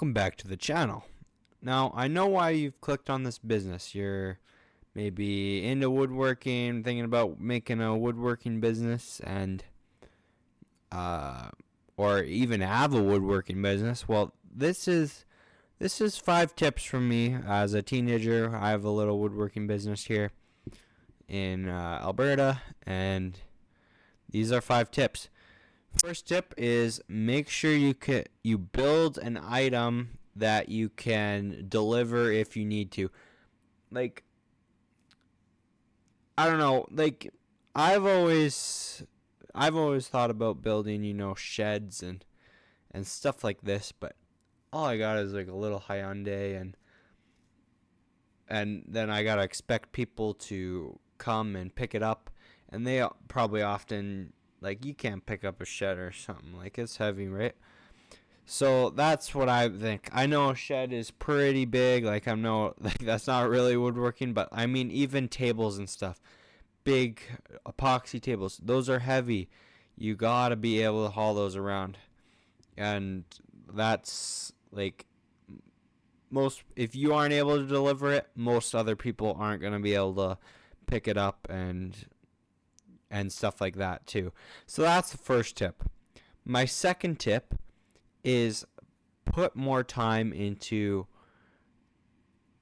Welcome back to the channel. Now, I know why you've clicked on this business. You're maybe into woodworking, thinking about making a woodworking business, and or even have a woodworking business. Well, this is 5 tips from me as a teenager. I have a little woodworking business here in Alberta, and these are 5 tips. First tip is make sure you build an item that you can deliver if you need to. Like, I don't know, like I've always thought about building, sheds and stuff like this, but all I got is like a little Hyundai, and then I gotta expect people to come and pick it up, and they probably often, like, you can't pick up a shed or something, like, it's heavy, right? So that's what I think. I know a shed is pretty big, like, I know like that's not really woodworking, but I mean even tables and stuff, big epoxy tables, those are heavy. You gotta be able to haul those around, and that's like, if you aren't able to deliver it, most other people aren't going to be able to pick it up and stuff like that too. So that's the first tip. My second tip is put more time into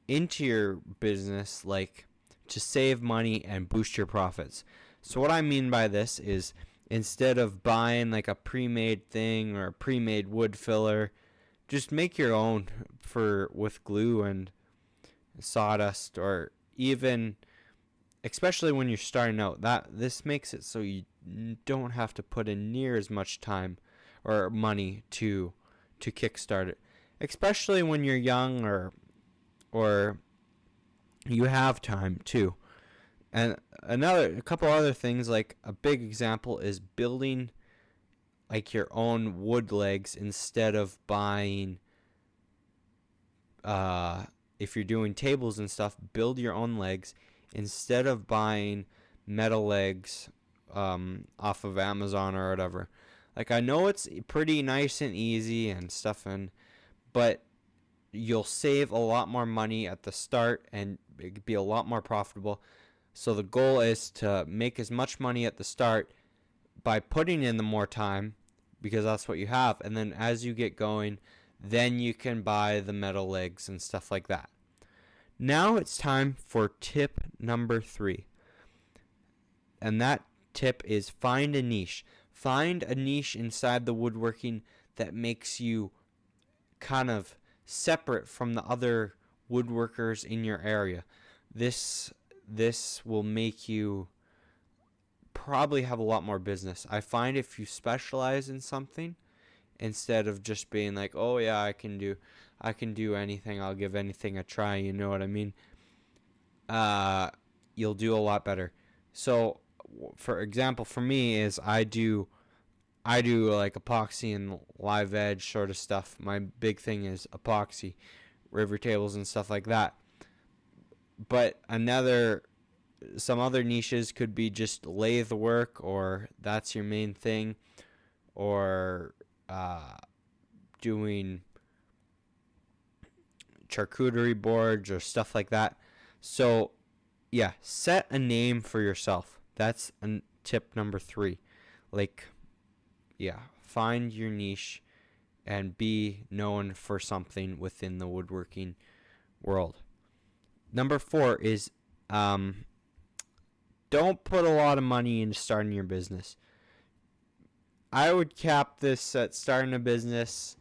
your business, like to save money and boost your profits. So what I mean by this is, instead of buying like a pre-made thing or a pre-made wood filler, just make your own with glue and sawdust, or even, especially when you're starting out, this makes it so you don't have to put in near as much time or money to kickstart it, especially when you're young or you have time too. And a couple other things, like a big example is building like your own wood legs instead of buying, if you're doing tables and stuff, build your own legs instead of buying metal legs off of Amazon or whatever. Like, I know it's pretty nice and easy and stuff, but you'll save a lot more money at the start and it could be a lot more profitable. So the goal is to make as much money at the start by putting in the more time, because that's what you have, and then as you get going, then you can buy the metal legs and stuff like that. Now it's time for tip number 3, and that tip is find a niche. Find a niche inside the woodworking that makes you kind of separate from the other woodworkers in your area. This will make you probably have a lot more business. I find if you specialize in something, instead of just being like, oh yeah, I can do anything, I'll give anything a try, you know what I mean? You'll do a lot better. So for example, for me is I do like epoxy and live edge sort of stuff. My big thing is epoxy, river tables and stuff like that. But some other niches could be just lathe work, or that's your main thing, or doing charcuterie boards or stuff like that. So yeah, set a name for yourself. That's tip number 3. Like, yeah, find your niche and be known for something within the woodworking world. Number 4 is don't put a lot of money into starting your business. I would cap this at starting a business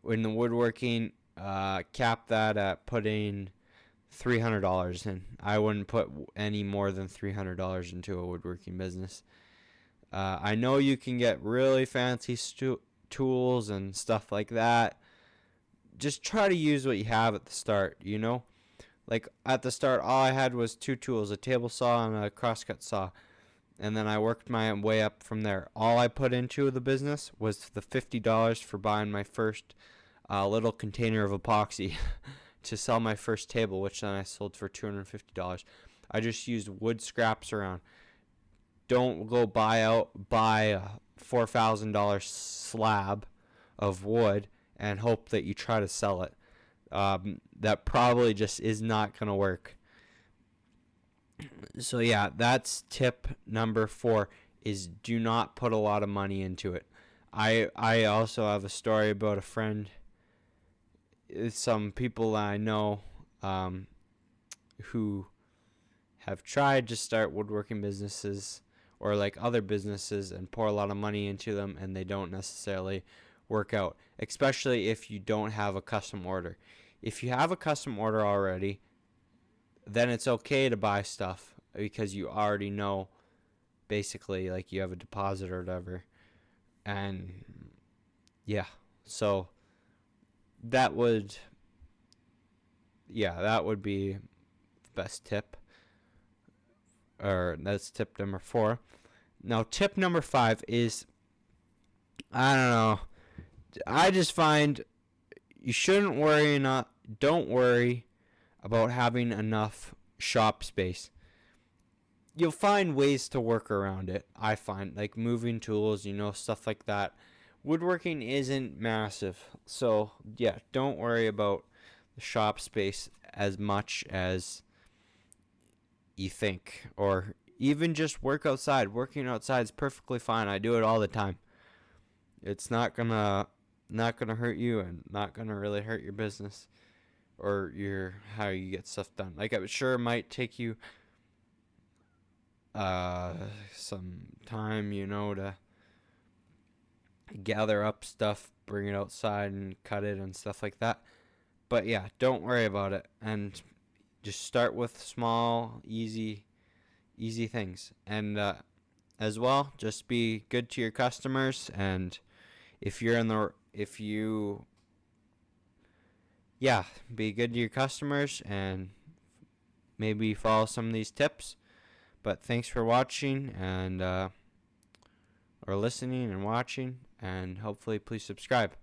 in the woodworking, cap that at putting $300 in. I wouldn't put any more than $300 into a woodworking business. I know you can get really fancy tools and stuff like that. Just try to use what you have at the start, Like, at the start, all I had was 2 tools, a table saw and a crosscut saw. And then I worked my way up from there. All I put into the business was the $50 for buying my first little container of epoxy to sell my first table, which then I sold for $250. I just used wood scraps around. Don't go buy a $4,000 slab of wood and hope that you try to sell it. That probably just is not going to work. So yeah, that's tip number 4, is do not put a lot of money into it. I also have a story about a friend, some people I know who have tried to start woodworking businesses or like other businesses and pour a lot of money into them, and they don't necessarily work out, especially if you don't have a custom order. If you have a custom order already, then it's okay to buy stuff because you already know, basically, like you have a deposit or whatever. And yeah, so that would be the best tip. Or that's tip number 4. Now tip number 5 is, I don't know, I just find you don't worry about having enough shop space. You'll find ways to work around it. I find, like moving tools, stuff like that. Woodworking isn't massive, so yeah, don't worry about the shop space as much as you think, or even just work outside. Working outside is perfectly fine. I do it all the time. It's not gonna hurt you, and not gonna really hurt your business or how you get stuff done. Like, I'm sure it might take you some time, to gather up stuff, bring it outside and cut it and stuff like that. But yeah, don't worry about it, and just start with small, easy things. And as well, just be good to your customers. And be good to your customers, and maybe follow some of these tips. But thanks for watching, and or listening and watching, and hopefully please subscribe.